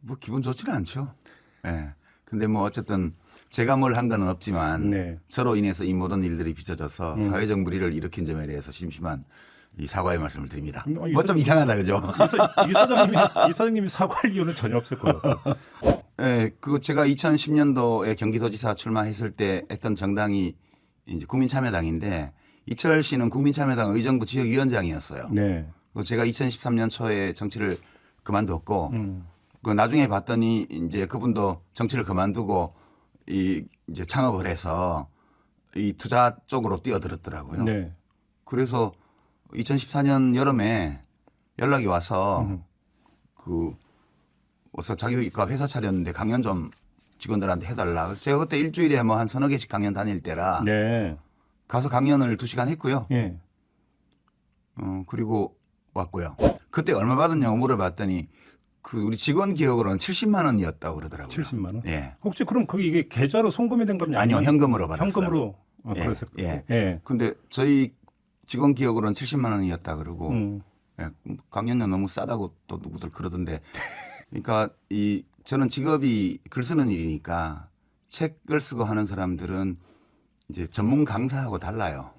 뭐 기분 좋지는 않죠. 예. 근데 뭐 어쨌든 제가 뭘 한 건 없지만 네. 저로 인해서 이 모든 일들이 빚어져서 사회적 무리를 일으킨 점에 대해서 심심한 이 사과의 말씀을 드립니다. 이 뭐 좀 이상하다 그죠? 이 사장님이 사과할 이유는 전혀 없을 것 같고. 예, 그 제가 2010년도에 경기도지사 출마했을 때 했던 정당이 이제 국민참여당인데 이철 씨는 국민참여당 의정부 지역위원장이었어요. 네. 그 제가 2013년 초에 정치를 그만뒀고 그 나중에 봤더니 이제 그분도 정치를 그만두고 이제 창업을 해서 이 투자 쪽으로 뛰어들었더라고요. 네. 그래서 2014년 여름에 연락이 와서 그 어서 자기가 회사 차렸는데 강연 좀 직원들한테 해달라. 그래서 제가 그때 일주일에 뭐 한 서너 개씩 강연 다닐 때라 네. 가서 강연을 2시간 했고요. 예. 그리고 왔고요. 그때 얼마 받았냐고 물어봤더니 그 우리 직원 기억으로는 70만 원이었다고 그러더라고요. 70만 원. 예. 혹시 그럼 그게 이게 계좌로 송금이 된 겁니까? 아니요, 현금으로 받았어요. 현금으로. 예, 그랬을 예. 예. 근데 저희 직원 기억으로는 70만 원이었다 그러고 예, 강연료 너무 싸다고 또 누구들 그러던데. 그러니까 저는 직업이 글 쓰는 일이니까 책을 쓰고 하는 사람들은 이제 전문 강사하고 달라요.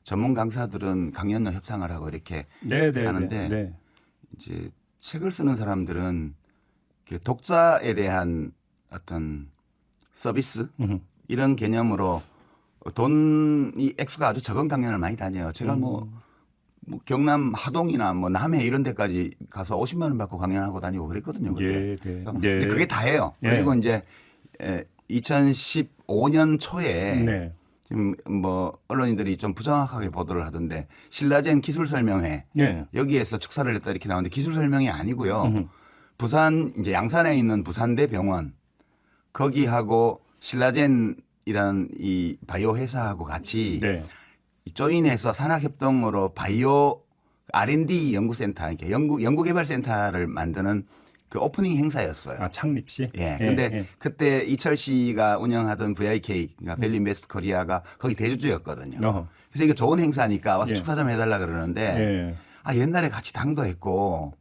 전문 강사들은 강연료 협상을 하고 이렇게 네, 네, 하는데 네. 이제 책을 쓰는 사람들은 독자에 대한 어떤 서비스 이런 개념으로 돈이 액수가 아주 적은 강연을 많이 다녀요. 제가 뭐 경남 하동이나 뭐 남해 이런 데까지 가서 50만 원 받고 강연하고 다니고 그랬거든요. 그때. 예, 네. 근데 그게 다예요. 예. 그리고 이제 2015년 초에 네. 지금 뭐 언론인들이 좀 부정확하게 보도를 하던데 신라젠 기술 설명회 예. 여기에서 축사를 했다 이렇게 나오는데 기술 설명이 아니고요. 부산 이제 양산에 있는 부산대 병원 거기하고 신라젠이라는 이 바이오 회사하고 같이 네. 조인해서 산학협동으로 바이오 R&D 연구센터, 이렇게 연구개발센터를 만드는 그 오프닝 행사였어요. 아, 창립시? 예. 근데 그때 이철 씨가 운영하던 VIK, 그러니까 밸리 인베스트 코리아가 거기 대주주였거든요. 그래서 이게 좋은 행사니까 와서 예. 축사 좀 해달라 그러는데 예. 아, 옛날에 같이 당도 했고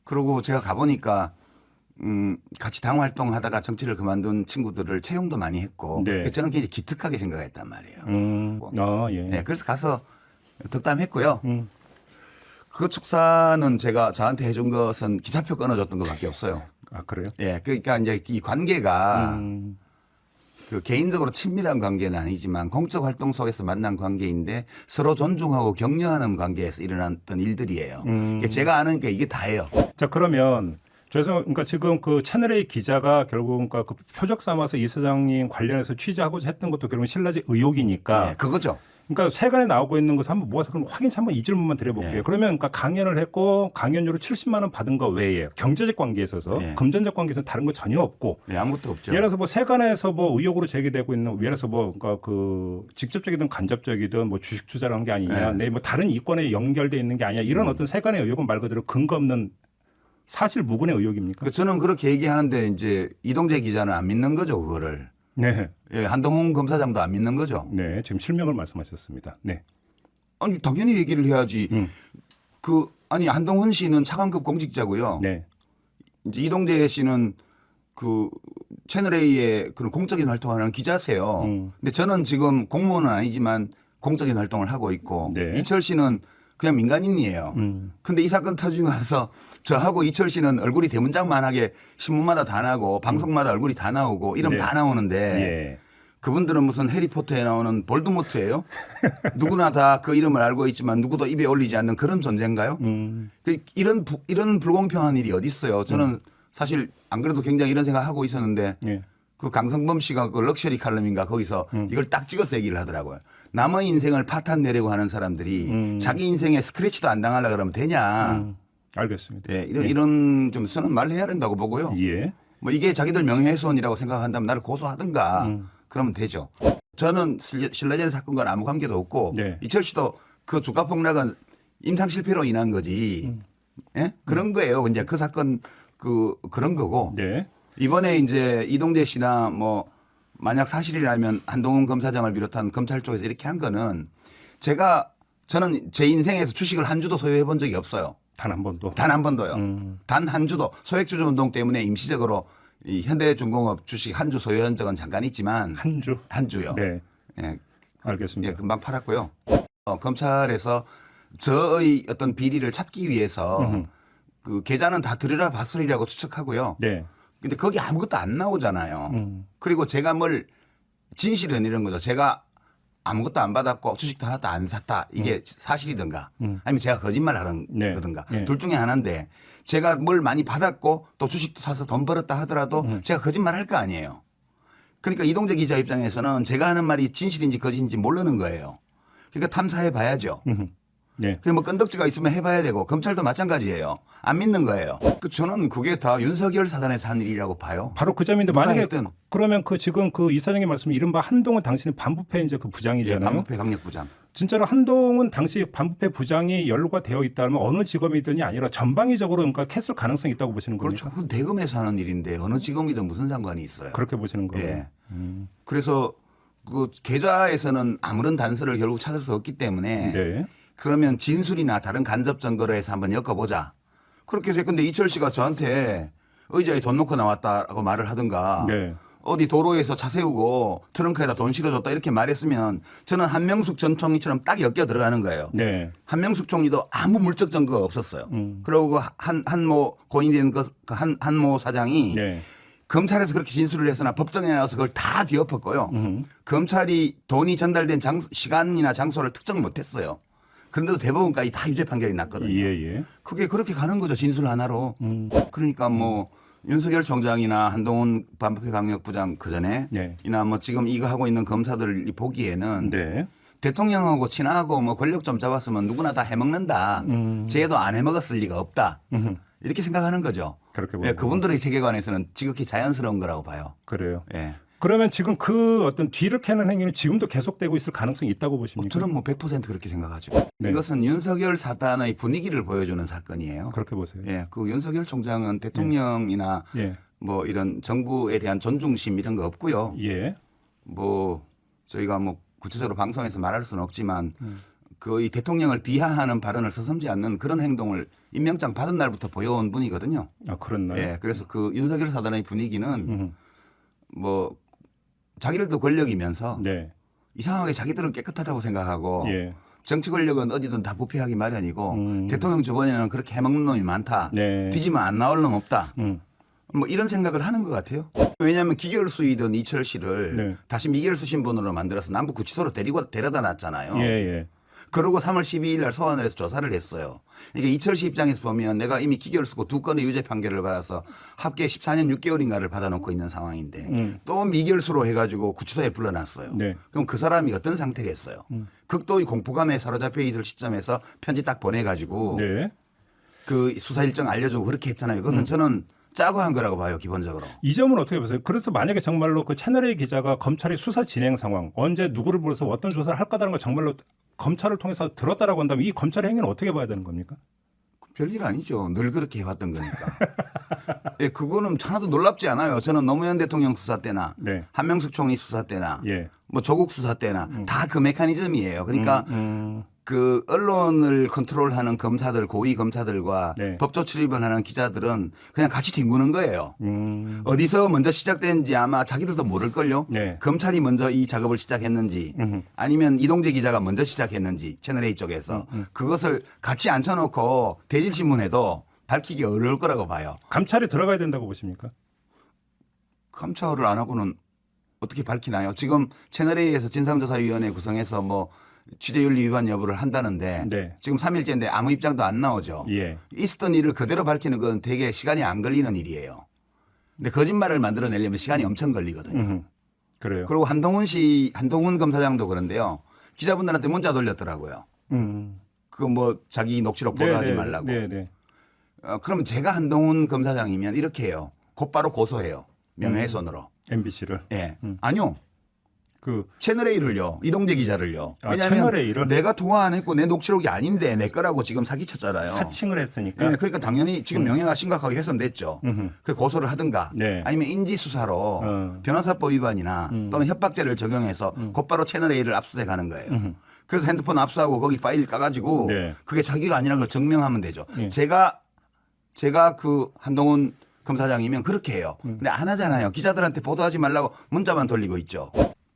그러고 제가 가보니까 같이 당 활동하다가 정치를 그만둔 친구들을 채용도 많이 했고 네. 그래서 저는 굉장히 기특하게 생각했단 말이에요. 예. 네, 그래서 가서 덕담했고요. 그 축사는 제가 저한테 해준 것은 기차표 끊어줬던 것밖에 없어요. 아, 그래요? 예, 그러니까 이제 이 관계가 그 개인적으로 친밀한 관계는 아니지만 공적 활동 속에서 만난 관계인데 서로 존중하고 격려하는 관계에서 일어났던 일들이에요. 그러니까 제가 아는 게 이게 다예요. 자, 그러면 그러니까 지금 그 채널A 기자가 결국 그러니까 그 표적 삼아서 이 사장님 관련해서 취재하고자 했던 것도 결국 신라제 의혹이니까. 네, 그거죠. 그러니까 세간에 나오고 있는 것을 한번 모아서 그럼 확인 한번 이 질문만 드려볼게요. 네. 그러면 그러니까 강연을 했고 강연료로 70만 원 받은 거 외에 경제적 관계에 있어서 네. 금전적 관계에서는 다른 거 전혀 없고. 네, 아무것도 없죠. 예를 들어서 뭐 세간에서 뭐 의혹으로 제기되고 있는 예를 들어서 뭐 그러니까 그 직접적이든 간접적이든 뭐 주식 투자를 한 게 아니냐, 네. 뭐 다른 이권에 연결돼 있는 게 아니냐 이런 어떤 세간의 의혹은 말 그대로 근거 없는 사실 무근의 의혹입니까? 저는 그렇게 얘기하는데 이제 이동재 기자는 안 믿는 거죠, 그거를. 네, 예, 한동훈 검사장도 안 믿는 거죠. 네, 지금 실명을 말씀하셨습니다. 네, 아니 당연히 얘기를 해야지. 아니 한동훈 씨는 차관급 공직자고요. 네, 이제 이동재 씨는 그 채널 A의 그런 공적인 활동하는 기자세요. 근데 저는 지금 공무원은 아니지만 공적인 활동을 하고 있고 네. 이철 씨는 그냥 민간인이에요. 근데 이 사건 터지고 나서 저하고 이철 씨는 얼굴이 대문짝만하게 신문마다 다 나고 방송마다 얼굴이 다 나오고 이러면 네. 다 나오는데 예. 그분들은 무슨 해리포터에 나오는 볼드모트예요? 누구나 다 그 이름을 알고 있지만 누구도 입에 올리지 않는 그런 존재인가요? 이런 불공평한 일이 어디 있어요? 저는 사실 안 그래도 굉장히 이런 생각하고 있었는데 예. 그 강성범 씨가 그 럭셔리 칼럼인가 거기서 이걸 딱 찍어서 얘기를 하더라고요. 남의 인생을 파탄 내려고 하는 사람들이 자기 인생에 스크래치도 안 당하려고 그러면 되냐. 알겠습니다. 예, 이런 좀 저는 말을 해야 된다고 보고요. 예. 뭐 이게 자기들 명예훼손이라고 생각한다면 나를 고소하든가 그러면 되죠. 저는 신라젠 사건과는 아무 관계도 없고 네. 이철 씨도 그 주가 폭락은 임상 실패로 인한 거지. 예? 그런 거예요. 이제 그 사건 그런 거고. 네. 이번에 이제 이동재 씨나 뭐 만약 사실이라면 한동훈 검사장을 비롯한 검찰 쪽에서 이렇게 한 거는 저는 제 인생에서 주식을 한 주도 소유해 본 적이 없어요. 단 한 번도. 단 한 번도요. 단 한 주도 소액주주 운동 때문에 임시적으로 이 현대중공업 주식 한 주 소유한 적은 잠깐 있지만 한 주. 한 주요. 네. 예, 알겠습니다. 예, 금방 팔았고요. 검찰에서 저의 어떤 비리를 찾기 위해서 그 계좌는 다 들여다 봤으리라고 추측하고요. 네. 근데 거기 아무것도 안 나오잖아요. 그리고 제가 뭘 진실은 이런 거죠. 제가 아무것도 안 받았고 주식도 하나도 안 샀다. 이게 사실이든가 아니면 제가 거짓말 하는 네. 거든가 네. 둘 중에 하나인데 제가 뭘 많이 받았고 또 주식도 사서 돈 벌었다 하더라도 제가 거짓말 할 거 아니에요. 그러니까 이동재 기자 입장에서는 제가 하는 말이 진실인지 거짓인지 모르는 거예요. 그러니까 탐사해 봐야죠. 네. 그리고 뭐 건덕지가 있으면 해봐야 되고 검찰도 마찬가지예요. 안 믿는 거예요. 저는 그게 다 윤석열 사단에서 한 일이라고 봐요. 바로 그 점인데 누가 만약에 했든. 그러면 그 지금 그 이사장님 말씀 이른바 한동훈 당신은 반부패 이제 그 예, 부장이잖아요. 반부패 강력부장. 진짜로 한동훈 당시 반부패 부장이 연루가 되어 있다면 어느 직업이든이 아니라 전방위적으로 그러니까 캐슬 가능성이 있다고 보시는 겁니까? 그렇죠. 그건 대검에서 하는 일인데 어느 직업이든 무슨 상관이 있어요. 그렇게 보시는 거예요. 예. 그래서 그 계좌에서는 아무런 단서를 결국 찾을 수 없기 때문에 네. 그러면 진술이나 다른 간접 증거로 해서 한번 엮어보자. 그렇게 해서 근데 이철 씨가 저한테 의자에 돈 놓고 나왔다라고 말을 하든가 네. 어디 도로에서 차 세우고 트렁크에다 돈 실어줬다 이렇게 말했으면 저는 한명숙 전 총리처럼 딱 엮여 들어가는 거예요. 네. 한명숙 총리도 아무 물적 증거가 없었어요. 그리고 그 한모 고인된 그 한모 사장이 네. 검찰에서 그렇게 진술을 해서나 법정에 나와서 그걸 다 뒤엎었고요. 검찰이 돈이 전달된 시간이나 장소를 특정 못했어요. 그런데도 대법원까지 다 유죄 판결이 났거든요. 예, 예. 그게 그렇게 가는 거죠. 진술 하나로. 그러니까 뭐 윤석열 총장이나 한동훈 반부패 강력부장 그전에 네. 이나 뭐 지금 이거 하고 있는 검사들이 보기에는 네. 대통령하고 친하고 뭐 권력 좀 잡았으면 누구나 다 해먹는다. 쟤도 안 해먹었을 리가 없다. 이렇게 생각하는 거죠. 그렇게 예, 보는 그분들의 세계관에서는 지극히 자연스러운 거라고 봐요. 그래요. 예. 그러면 지금 그 어떤 뒤를 캐는 행위는 지금도 계속되고 있을 가능성이 있다고 보십니까? 저는 뭐 100% 그렇게 생각하죠. 네. 이것은 윤석열 사단의 분위기를 보여주는 사건이에요. 그렇게 보세요. 예, 그 윤석열 총장은 대통령이나 예. 뭐 이런 정부에 대한 존중심 이런 거 없고요. 예. 뭐 저희가 뭐 구체적으로 방송에서 말할 수는 없지만 거의 대통령을 비하하는 발언을 서슴지 않는 그런 행동을 임명장 받은 날부터 보여온 분이거든요. 아, 그렇나요? 예, 그래서 그 윤석열 사단의 분위기는 뭐 자기들도 권력이면서 네. 이상하게 자기들은 깨끗하다고 생각하고 예. 정치 권력은 어디든 다 부패하기 마련이고 대통령 주변에는 그렇게 해먹는 놈이 많다. 네. 뒤지면 안 나올 놈 없다. 음. 뭐 이런 생각을 하는 것 같아요. 왜냐하면 기결수이던 이철 씨를 네. 다시 미결수 신분으로 만들어서 남부 구치소로 데려다 놨잖아요. 예, 예. 그러고 3월 12일 날 소환을 해서 조사를 했어요. 이게 이철 씨 입장에서 보면 내가 이미 기결수고 2건의 유죄 판결을 받아서 합계 14년 6개월인가를 받아놓고 있는 상황인데 또 미결수로 해가지고 구치소에 불러놨어요. 네. 그럼 그 사람이 어떤 상태겠어요. 극도의 공포감에 사로잡혀 있을 시점에서 편지 딱 보내가지고 네. 그 수사 일정 알려주고 그렇게 했잖아요. 그것은 저는 짜고 한 거라고 봐요, 기본적으로. 이 점은 어떻게 보세요? 그래서 만약에 정말로 그 채널A 기자가 검찰의 수사 진행 상황, 언제 누구를 불러서 어떤 조사를 할 거다라는 걸 정말로 검찰을 통해서 들었다라고 한다면 이 검찰의 행위는 어떻게 봐야 되는 겁니까? 별일 아니죠. 늘 그렇게 해왔던 거니까. 예, 그거는 하나도 놀랍지 않아요. 저는 노무현 대통령 수사 때나 네. 한명숙 총리 수사 때나 예. 뭐 조국 수사 때나 다 그 메커니즘이에요. 그러니까 그 언론을 컨트롤하는 검사들, 고위 검사들과 네. 법조 출입을 하는 기자들은 그냥 같이 뒹구는 거예요. 어디서 먼저 시작됐는지 아마 자기들도 모를걸요. 네. 검찰이 먼저 이 작업을 시작했는지 아니면 이동재 기자가 먼저 시작했는지 채널A 쪽에서 그것을 같이 앉혀놓고 대질신문해도 밝히기 어려울 거라고 봐요. 감찰이 들어가야 된다고 보십니까? 감찰을 안 하고는 어떻게 밝히나요? 지금 채널A에서 진상조사위원회 구성해서 뭐 취재윤리 위반 여부를 한다는데 네. 지금 3일째인데 아무 입장도 안 나오죠. 예. 있었던 일을 그대로 밝히는 건 되게 시간이 안 걸리는 일이에요. 근데 거짓말을 만들어내려면 시간이 엄청 걸리거든요. 그래요. 그리고 한동훈 검사장도 그런데요. 기자분들한테 문자 돌렸더라고요. 그 뭐 자기 녹취록 보도하지 말라고. 네. 그러면 제가 한동훈 검사장이면 이렇게 해요. 곧바로 고소해요. 명예훼손으로. MBC를. 예. 아니요. 그 채널A를요. 이동재 기자를요. 아, 왜냐하면 채널A를? 내가 통화 안 했고 내 녹취록이 아닌데 내 거라고 지금 사기쳤잖아요. 사칭을 했으니까. 예, 그러니까 당연히 지금 명예가 심각하게 훼손됐죠. 그 고소를 하든가 네. 아니면 인지수사로 변호사법 위반이나 또는 협박죄를 적용해서 곧바로 채널A를 압수수색하는 거예요. 그래서 핸드폰 압수하고 거기 파일 까가지고 네. 그게 자기가 아니라는 걸 증명하면 되죠. 예. 제가 그 한동훈 검사장이면 그렇게 해요. 근데 안 하잖아요. 기자들한테 보도하지 말라고 문자만 돌리고 있죠.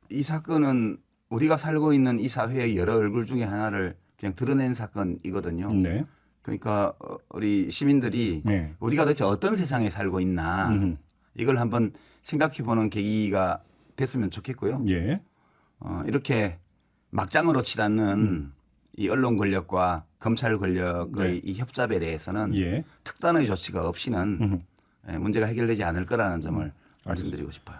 이 사건은 우리가 살고 있는 이 사회의 여러 얼굴 중에 하나를 그냥 드러낸 사건이거든요. 네. 그러니까 우리 시민들이 네. 우리가 도대체 어떤 세상에 살고 있나 이걸 한번 생각해보는 계기가 됐으면 좋겠고요. 예. 이렇게 막장으로 치닫는 이 언론 권력과 검찰 권력의 네. 이 협잡에 대해서는 예. 특단의 조치가 없이는 문제가 해결되지 않을 거라는 점을 말씀드리고 싶어요.